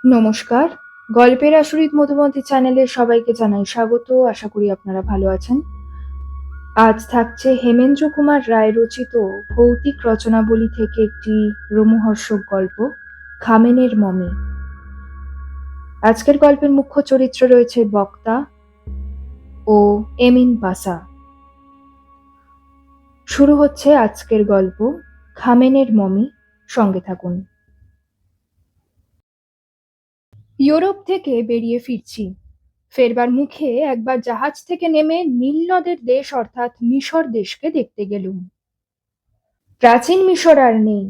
নমস্কার। গল্পের আসরিত মধুমতি চ্যানেলে সবাইকে জানাই স্বাগত। আশা করি আপনারা ভালো আছেন। আজ থাকছে হেমেন্দ্র কুমার রায় রচিত ভৌতিক রচনাবলী থেকে একটি রোমহর্ষক গল্প, খামেনের মমি। আজকের গল্পের মুখ্য চরিত্র রয়েছে বক্তা ও এমিন পাসা। শুরু হচ্ছে আজকের গল্প, খামেনের মমি। সঙ্গে থাকুন। ইউরোপ থেকে বেরিয়ে ফিরছি। ফেরবার মুখে একবার জাহাজ থেকে নেমে নীলনদের দেশ অর্থাৎ মিশর দেশকে দেখতে গেলুম। প্রাচীন মিশর আর নেই,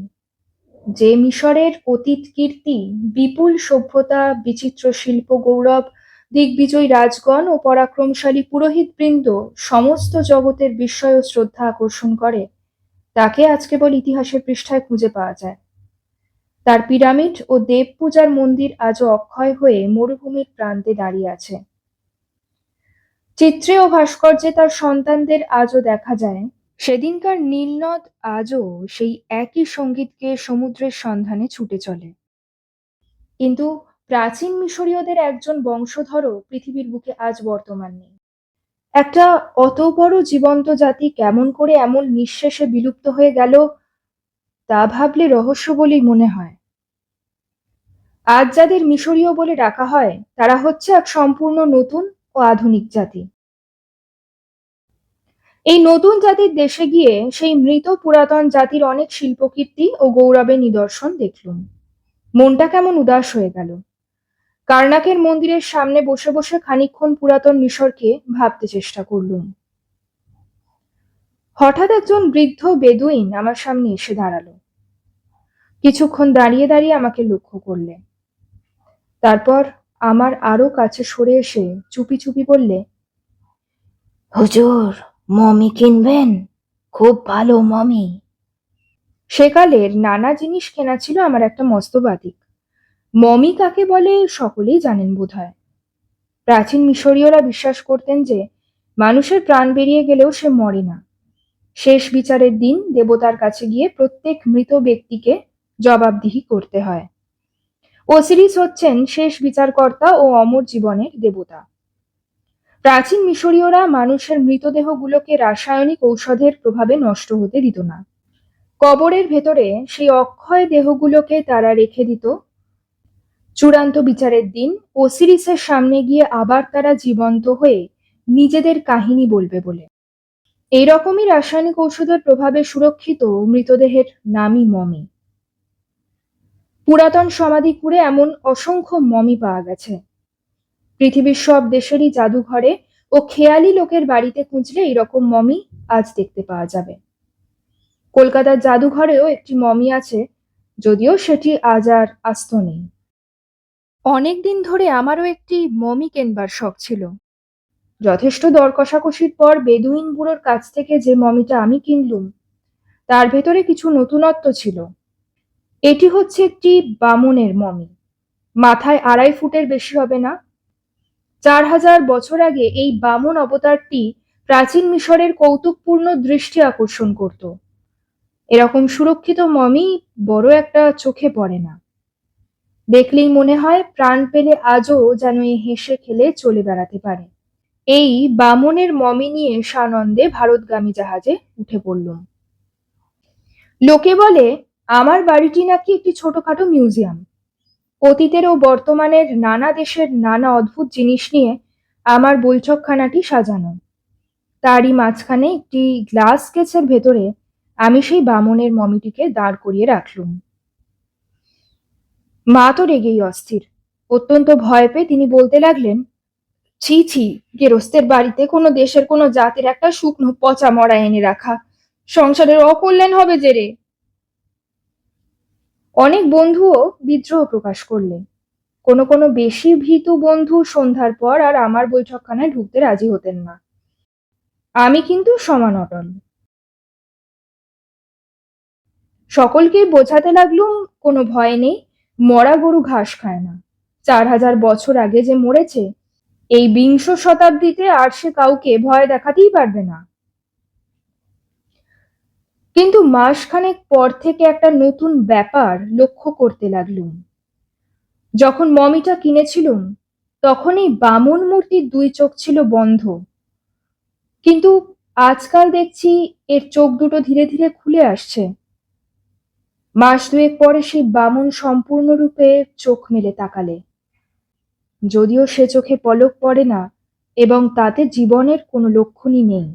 যে মিশরের অতীত কীর্তি, বিপুল সভ্যতা, বিচিত্র শিল্প গৌরব, দিগ্বিজয়ী রাজগণ ও পরাক্রমশালী পুরোহিতবৃন্দ সমস্ত জগতের বিস্ময় ও শ্রদ্ধা আকর্ষণ করে, তাকে আজ কেবল ইতিহাসের পৃষ্ঠায় খুঁজে পাওয়া যায়। তার পিরামিড ও দেব পূজার মন্দির আজও অক্ষয় হয়ে মরুভূমির প্রান্তে দাঁড়িয়ে আছে। চিত্রে ও ভাস্কর্যে তার সন্তানদের আজও দেখা যায়। সেদিনকার নীলনদ আজও সেই একই সঙ্গীতকে সমুদ্রের সন্ধানে ছুটে চলে। কিন্তু প্রাচীন মিশরীয়দের একজন বংশধরও পৃথিবীর বুকে আজ বর্তমান নেই। একটা অত বড় জীবন্ত জাতি কেমন করে এমন নিঃশেষে বিলুপ্ত হয়ে গেল, তা ভাবলে রহস্য বলেই মনে হয়। আজ যাদের মিশরীয় বলে ডাকা হয়, তারা হচ্ছে এক সম্পূর্ণ নতুন ও আধুনিক জাতি। এই নতুন জাতির দেশে গিয়ে সেই মৃত পুরাতন জাতির অনেক শিল্পকীর্তি ও গৌরবের নিদর্শন দেখলুম। মনটা কেমন উদাস হয়ে গেল। কার্নাকের মন্দিরের সামনে বসে বসে খানিকক্ষণ পুরাতন মিশরকে ভাবতে চেষ্টা করলুম। হঠাৎ একজন বৃদ্ধ বেদুইন আমার সামনে এসে দাঁড়ালো। কিছুক্ষণ দাঁড়িয়ে দাঁড়িয়ে আমাকে লক্ষ্য করলে। তারপর আমার আরো কাছে সরে এসে চুপি চুপি বললে, হুজুর, মমি কিনবেন? খুব ভালো মমি। সেকালের নানা জিনিস কেনা ছিল আমার একটা মস্ত বাতিক। মমি কাকে বলে সকলেই জানেন বোধহয়। প্রাচীন মিশরীয়রা বিশ্বাস করতেন যে মানুষের প্রাণ বেরিয়ে গেলেও সে মরে না। শেষ বিচারের দিন দেবতার কাছে গিয়ে প্রত্যেক মৃত ব্যক্তিকে জবাবদিহি করতে হয়। ওসিরিস হচ্ছেন শেষ বিচারকর্তা ও অমর জীবনের দেবতা। প্রাচীন মিশরীয়রা মানুষের মৃতদেহগুলোকে রাসায়নিক ঔষধের প্রভাবে নষ্ট হতে দিত না। কবরের ভেতরে সেই অক্ষয় দেহগুলোকে তারা রেখে দিত। চূড়ান্ত বিচারের দিন ওসিরিসের সামনে গিয়ে আবার তারা জীবন্ত হয়ে নিজেদের কাহিনী বলবে বলে। এইরকমই রাসায়নিক ঔষধের প্রভাবে সুরক্ষিত মৃতদেহের নামই মমি। পুরাতন সমাধিকুড়ে এমন অসংখ্য মমি পাওয়া গেছে। পৃথিবীর সব দেশেরই জাদুঘরে ও খেয়ালি লোকের বাড়িতে খুঁজলে এইরকম মমি আজ দেখতে পাওয়া যাবে। কলকাতার জাদুঘরেও একটি মমি আছে, যদিও সেটি আজ আর আস্ত নেই। অনেকদিন ধরে আমারও একটি মমি কেনবার শখ ছিল। যথেষ্ট দর কষাকষির পর বেদুইন বুড়োর কাছ থেকে যে মমিটা আমি কিনলুম, তার ভেতরে কিছু নতুনত্ব ছিল। এটি হচ্ছে একটি বামনের মমি। মাথায় 2.5 ফুটের বেশি হবে না। 4000 বছর আগে এই বামন অবতারটি প্রাচীন মিশরের কৌতুকপূর্ণ দৃষ্টি আকর্ষণ করত। এরকম সুরক্ষিত মমি বড় একটা চোখে পড়ে না। দেখলেই মনে হয় প্রাণ পেলে আজও যেন এই হেসে খেলে চলে বেড়াতে পারে। এই বামনের মমি নিয়ে সানন্দে ভারতগামী জাহাজে উঠে পড়লুম। লোকে বলে আমার বাড়িটি নাকি একটি ছোটখাটো মিউজিয়াম। অতীতের ও বর্তমানের নানা দেশের নানা অদ্ভুত জিনিস নিয়ে আমার বৈঠকখানাটি সাজানো। তারই মাঝখানে একটি গ্লাস কেসের ভেতরে আমি সেই বামনের মমিটিকে দাঁড় করিয়ে রাখলুম। মা তো রেগেই অস্থির। অত্যন্ত ভয় পেয়ে তিনি বলতে লাগলেন, ছি ছি, গেরস্তের বাড়িতে কোনো দেশের কোনো জাতের একটা শুকনো পচা মরা এনে রাখা, সংসারের অকল্যাণ হবে যে রে। অনেক বন্ধুও বিদ্রোহ প্রকাশ করলেন। কোনো কোনো বেশি ভীতু বন্ধু সন্ধ্যার পর আর আমার বৈঠকখানায় ঢুকতে রাজি হতেন না। আমি কিন্তু সমান অটল। সকলকেই বোঝাতে লাগলুম কোনো ভয় নেই, মরা গরু ঘাস খায় না। 4000 বছর আগে যে মরেছে, এই বিংশ শতাব্দীতে আর সে কাউকে ভয় দেখাতেই পারবে না। কিন্তু মাসখানেক পর থেকে একটা নতুন ব্যাপার লক্ষ্য করতে লাগলুম। যখন মমিটা কিনেছিলুম তখন এই বামন মূর্তির দুই চোখ ছিল বন্ধ, কিন্তু আজকাল দেখছি এর চোখ দুটো ধীরে ধীরে খুলে আসছে। মাস দুয়েক পরে সেই বামন সম্পূর্ণরূপে চোখ মেলে তাকালে, যদিও সে চোখে পলক পড়ে না এবং তাতে জীবনের কোনো লক্ষণই নেই,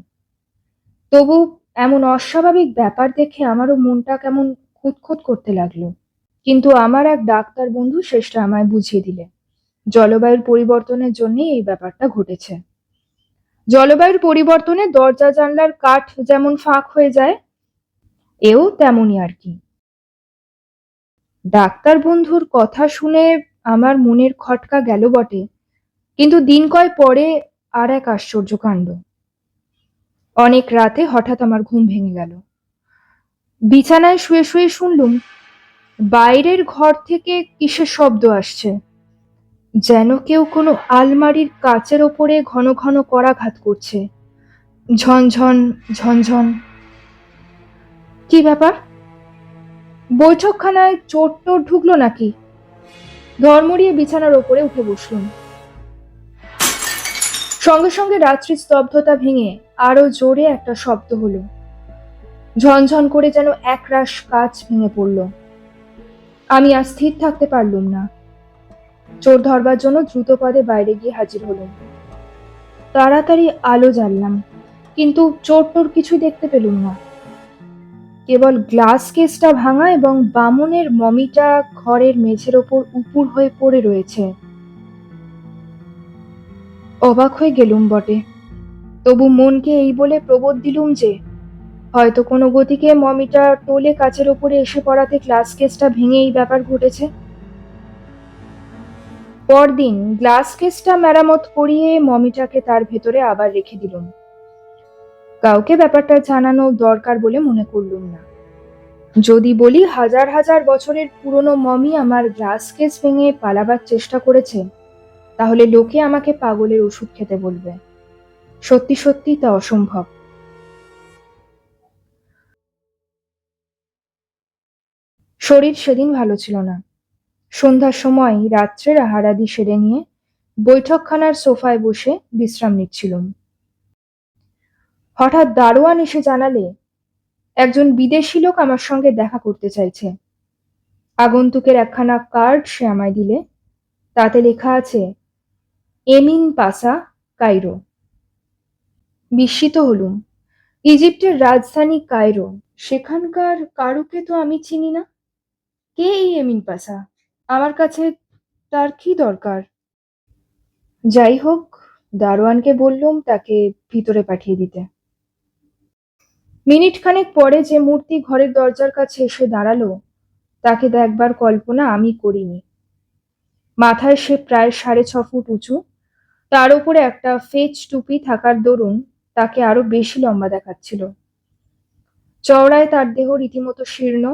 তবু এমন অস্বাভাবিক ব্যাপার দেখে আমারও মনটা কেমন খুঁতখুত করতে লাগলো। কিন্তু আমার এক ডাক্তার বন্ধু শেষটা আমায় বুঝিয়ে দিলে জলবায়ুর পরিবর্তনের জন্যই এই ব্যাপারটা ঘটেছে। জলবায়ুর পরিবর্তনে দরজা জানলার কাঠ যেমন ফাঁক হয়ে যায়, এও তেমনই আর কি। ডাক্তার বন্ধুর কথা শুনে আমার মনের খটকা গেল বটে, কিন্তু দিন কয় পরে আর এক আশ্চর্য কাণ্ড। অনেক রাতে হঠাৎ আমার ঘুম ভেঙে গেল। বিছানায় শুয়ে শুয়ে শুনলুম বাইরের ঘর থেকে কিসের শব্দ আসছে, যেন কেউ কোনো আলমারির কাচের ওপরে ঘন ঘন করাঘাত করছে। ঝনঝন ঝনঝন। কি ব্যাপার? বৈঠকখানায় চোর টোর ঢুকলো নাকি? ধর্মড়িয়ে বিছানার ওপরে উঠে বসলুম। সঙ্গে সঙ্গে রাত্রির স্তব্ধতা ভেঙে আরো জোরে একটা শব্দ হলো। ঝনঝন করে যেন একরাশ কাচ ভেঙে পড়ল। আমি আর স্থির থাকতে পারলুম না। চোর ধরবার জন্য দ্রুত পদে বাইরে গিয়ে হাজির হলুম। তাড়াতাড়ি আলো জ্বাললাম, কিন্তু চোর টোর কিছুই দেখতে পেলুম না। কেবল গ্লাস কেসটা ভাঙা এবং বামনের মমিটা ঘরের মেঝের ওপর উপুর হয়ে পড়ে রয়েছে। অবাক হয়ে গেলুম বটে, তবু মনকে এই বলে প্রবোধ দিলুম যে হয়তো কোনো গতিকে মমিটা টোলে কাচের ওপরে এসে পড়াতে গ্লাস কেসটা ভেঙে এই ব্যাপার ঘটেছে। পরদিন গ্লাস কেসটা মেরামত করিয়ে মমিটাকে তার ভেতরে আবার রেখে দিলুম। কাউকে ব্যাপারটা জানানো দরকার বলে মনে করলুম না। যদি বলি হাজার হাজার বছরের পুরনো মমি আমার গ্লাস কেস ভেঙে পালাবার চেষ্টা করেছে, তাহলে লোকে আমাকে পাগলের ওষুধ খেতে বলবে। সত্যি সত্যি তা অসম্ভব। শরীর সেদিন ভালো ছিল না। সন্ধ্যার সময় রাত্রের আহারাদি সেরে নিয়ে বৈঠকখানার সোফায় বসে বিশ্রাম নিচ্ছিলুম। হঠাৎ দারোয়ান এসে জানালে একজন বিদেশি লোক আমার সঙ্গে দেখা করতে চাইছে। আগন্তুকের একখানা কার্ড সে আমায় দিলে, তাতে লেখা আছে এমিন পাসা, কায়রো। বিস্মিত হলুম। ইজিপ্টের রাজধানী কায়রো, সেখানকার কারুকে তো আমি চিনি না। কে এই এমিন পাসা? আমার কাছে তার কি দরকার? যাই হোক, দারোয়ানকে বললুম তাকে ভিতরে পাঠিয়ে দিতে। মিনিট খানেক পরে যে মূর্তি ঘরের দরজার কাছে এসে দাঁড়ালো, তাকে দেখবার কল্পনা আমি করিনি। মাথায় সে প্রায় 6.5 ফুট উঁচু, তার উপরে একটা ফেচ টুপি থাকার দরুন তাকে আরো বেশি লম্বা দেখাচ্ছিল। চওড়ায় তার দেহ রীতিমতো শীর্ণ,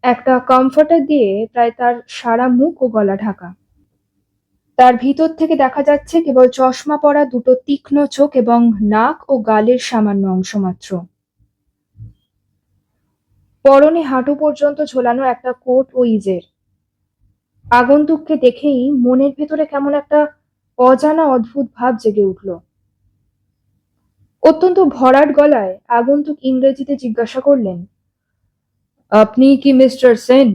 একটা কমফর্টার দিয়ে প্রায় তার সারা মুখ ও গলা ঢাকা। তার ভিতর থেকে দেখা যাচ্ছে কেবল চশমা পরা দুটো তীক্ষ্ণ চোখ এবং নাক ও গালের সামান্য অংশ মাত্র। পরনে হাঁটু পর্যন্ত ঝোলানো একটা কোট ও ইজের। আগন্তুককে দেখেই মনের ভেতরে কেমন একটা অজানা অদ্ভুত ভাব জেগে উঠল। অত্যন্ত ভরাট গলায় আগন্তুক ইংরেজিতে জিজ্ঞাসা করলেন, আপনি কি মিস্টার সেন?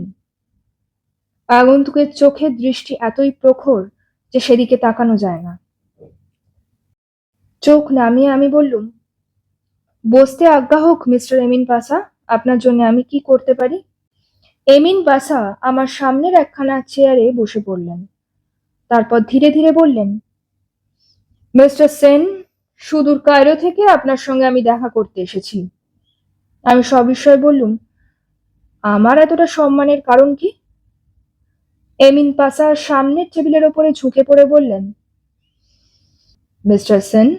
আগন্তুকের চোখের দৃষ্টি এতই প্রখর যে সেদিকে তাকানো যায় না। চোখ নামিয়ে আমি বললুম, বসতে আজ্ঞা হোক মিস্টার এমিন পাসা, আপনার জন্য আমি কি করতে পারি? এমিন পাসা আমার সামনের একখানা চেয়ারে বসে পড়লেন। তারপর ধীরে ধীরে বললেন, মিস্টার সেন, সুদূর কায়রো থেকে আপনার সঙ্গে আমি দেখা করতে এসেছি। আমি সবিস্ময়ে বললুম, আমার এতটা সম্মানের কারণ কি? এমিন পাসা সামনের টেবিলের ওপরে ঝুঁকে পড়ে বললেন, মিস্টার সেন,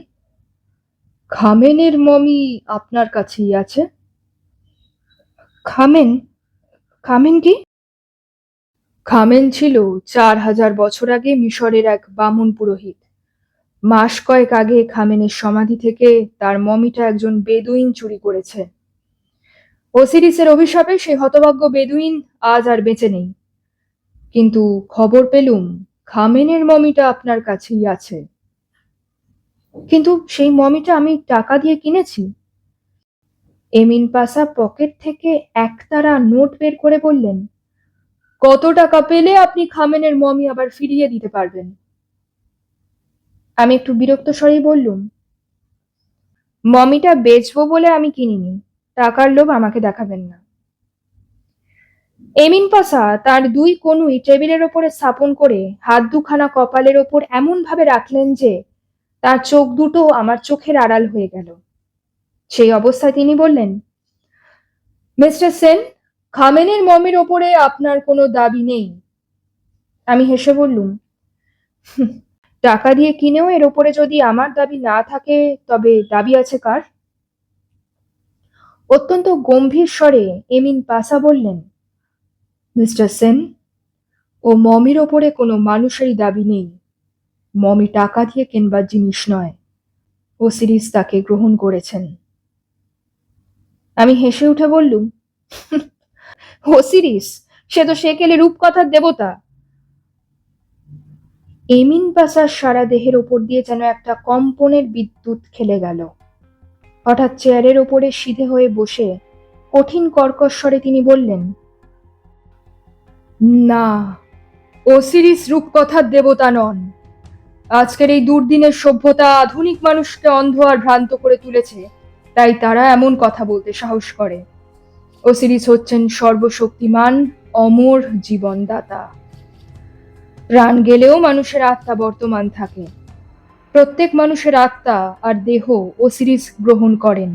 খামেনের মমি আপনার কাছেই আছে। খামেন? খামেন কি? খামেন ছিল 4000 বছর আগে মিশরের এক বামুন পুরোহিত। মাস কয়েক আগে খামেনের সমাধি থেকে তার মমিটা একজন বেদুইন চুরি করেছে। ওসিরিসের অভিশাপে সেই হতভাগ্য বেদুইন আজ আর বেঁচে নেই। কিন্তু খবর পেলুম খামেনের মমিটা আপনার কাছেই আছে। কিন্তু সেই মমিটা আমি টাকা দিয়ে কিনেছি। এমিন পাশা পকেট থেকে একতারা নোট বের করে বললেন, কত টাকা পেলে আপনি খামেনের মমি আবার ফিরিয়ে দিতে পারবেন? আমি একটু বিরক্ত স্বরেই বললুম, মমিটা বেচবো বলে আমি কিনিনি, টাকার লোভ আমাকে দেখাবেন না। এমিন পাশা তার দুই কনুই টেবিলের ওপরে স্থাপন করে হাত দুখানা কপালের ওপর এমন ভাবে রাখলেন যে তার চোখ দুটো আমার চোখের আড়াল হয়ে গেল। সেই অবস্থায় তিনি বললেন, মিস্টার সেন, খামেনের মমির ওপরে আপনার কোনো দাবি নেই। আমি হেসে বললুম, টাকা দিয়ে কিনেও এর ওপরে যদি আমার দাবি না থাকে তবে দাবি আছে কার? অত্যন্ত গম্ভীর স্বরে এমিন পাশা বললেন, মিস্টার সেন, ও মমির ওপরে কোনো মানুষেরই দাবি নেই। মমি টাকা দিয়ে কেনবার জিনিস নয়। ওসিরিস তাকে গ্রহণ করেছেন। আমি হেসে উঠে বললুম, ওসিরিস? সে তো সেকেলে রূপকথার দেবতা। এমিন পাশার সারা দেহের ওপর দিয়ে যেন একটা কম্পনের বিদ্যুৎ খেলে গেল। হঠাৎ চেয়ারের ওপরে সিধে হয়ে বসে কঠিন কর্কশ স্বরে তিনি বললেন, না, ওসিরিস রূপকথার দেবতা নন। আজকের এই দুর্দিনের সভ্যতা আধুনিক মানুষকে অন্ধ আর ভ্রান্ত করে তুলেছে, তাই তারা এমন কথা বলতে সাহস করে। ওসিরিস হচ্ছেন সর্বশক্তিমান অমর জীবনদাতা। প্রাণ গেলেও মানুষের আত্মা বর্তমান থাকে। প্রত্যেক মানুষের আত্মা আর দেহ ওসিরিস গ্রহণ করেন।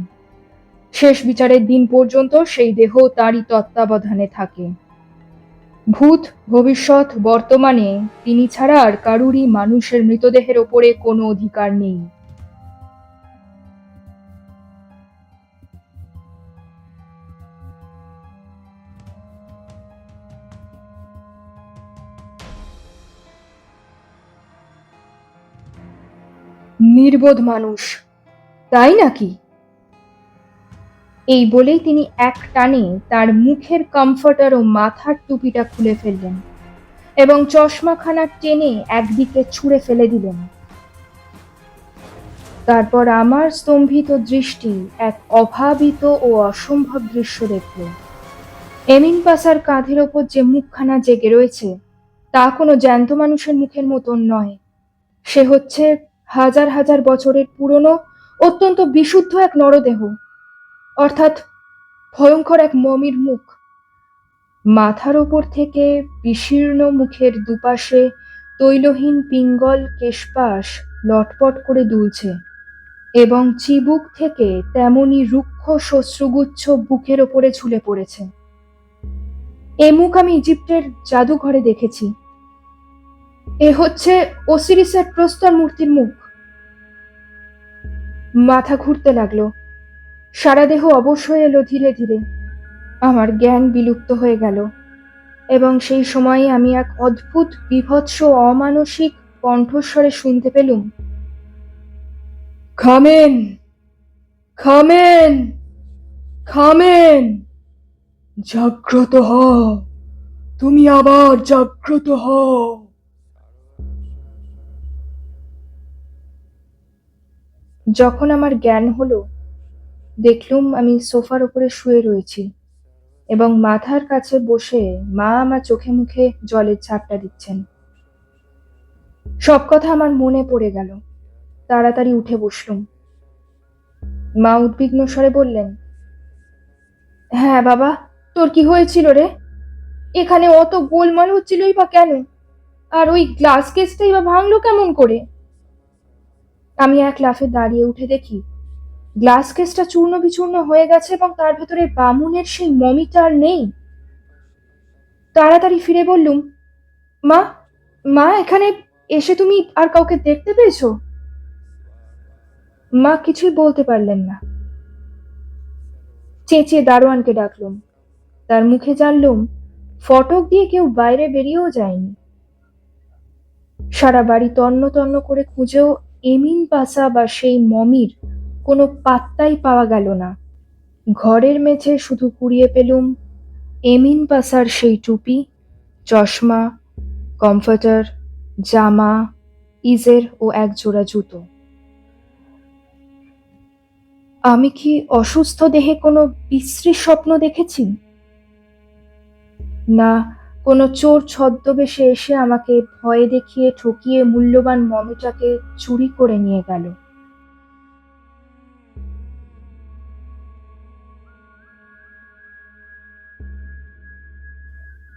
শেষ বিচারের দিন পর্যন্ত সেই দেহ তারই তত্ত্বাবধানে থাকে। ভূত, ভবিষ্যৎ, বর্তমানে তিনি ছাড়া আর কারুরই মানুষের মৃতদেহের ওপরে কোনো অধিকার নেই। নির্বোধ মানুষ, তাই নাকি? এই বলেই তিনি এক টানে তার মুখের কমফর্টার ও মাথার টুপিটা খুলে ফেললেন এবং চশমাখানা টেনে একদিকে ছুঁড়ে ফেলে দিলেন। তারপর আমার স্তম্ভিত দৃষ্টি এক অভাবিত ও অসম্ভব দৃশ্য দেখল। এমিন পাশার কাঁধের ওপর যে মুখখানা জেগে রয়েছে তা কোনো জ্যান্ত মানুষের মুখের মতন নয়। সে হচ্ছে হাজার হাজার বছরের পুরনো অত্যন্ত বিশুদ্ধ এক নরদেহ, অর্থাৎ ভয়ঙ্কর এক মমির মুখ। মাথার ওপর থেকে বিশীর্ণ মুখের দুপাশে তৈলহীন পিঙ্গল কেশপাশ লটপট করে দুলছে এবং চিবুক থেকে তেমনি রুক্ষ শস্যগুচ্ছ বুকের ওপরে ঝুলে পড়েছে। এ মুখ আমি ইজিপ্টের জাদুঘরে দেখেছি। এ হচ্ছে ওসিরিসের প্রস্তর মূর্তির মুখ। মাথা ঘুরতে লাগলো, সারা দেহ অবশ হয়ে এলো ধীরে ধীরে। আমার জ্ঞান বিলুপ্ত হয়ে গেল এবং সেই সময় আমি এক অদ্ভুত বীভৎস অমানসিক কণ্ঠস্বরে শুনতে পেলুম, খামেন, খামেন, খামেন, জাগ্রত হও, তুমি আবার জাগ্রত হও। যখন আমার জ্ঞান হলো, দেখলুম আমি সোফার উপরে শুয়ে রয়েছি এবং মাথার কাছে বসে মা আমার চোখে মুখে জলের ঝাপটা দিচ্ছেন। সব কথা আমার মনে পড়ে গেল। তাড়াতাড়ি উঠে বসলুম। মা উদ্বিগ্ন স্বরে বললেন, হ্যাঁ বাবা, তোর কি হয়েছিল রে? এখানে অত গোলমাল হচ্ছিলই বা কেন? আর ওই গ্লাস কেসটাই বা ভাঙলো কেমন করে? আমি এক লাফে দাঁড়িয়ে উঠে দেখি গ্লাস কেসটা চূর্ণ বিচূর্ণ হয়ে গেছে এবং তার ভেতরে বামুনের সেই মমিটা আর নেই। তাড়াতাড়ি ফিরে বললুম, মা, মা, এখানে এসে তুমি আর কাউকে দেখতে পেয়েছো? মা কিছুই বলতে পারলেন না। চেঁচিয়ে দারোয়ানকে ডাকলুম। তার মুখে জানলুম ফটক দিয়ে কেউ বাইরে বেরিয়েও যায়নি। সারা বাড়ি তন্ন তন্ন করে খুঁজেও এমিন পাশা বা সেই মমির কোনো পাত্তাই পাওয়া গেল না। ঘরের মেঝে শুধু কুড়িয়ে পেলুম এমিন পাশার সেই টুপি, চশমা কমফর্টার, জামা, ইজের ও এক জোড়া জুতো। আমি কি অসুস্থ দেহে কোনো বিশ্রী স্বপ্ন দেখেছি? না কোনো চোর ছদ্মবেশে এসে আমাকে ভয় দেখিয়ে ঠকিয়ে মূল্যবান মমিটাকে চুরি করে নিয়ে গেল?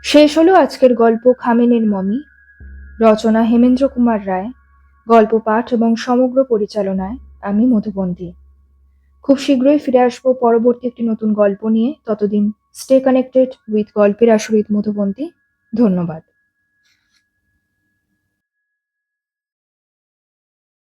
শেষ হলো আজকের গল্প খামেনের মমি। রচনা হেমেন্দ্র কুমার রায়। গল্প পাঠ এবং সমগ্র পরিচালনায় আমি মধুবন্তী। খুব শীঘ্রই ফিরে আসবো পরবর্তী একটি নতুন গল্প নিয়ে। ততদিন স্টে কানেক্টেড উইথ গল্পের আসর উইথ মধুবন্তী। ধন্যবাদ।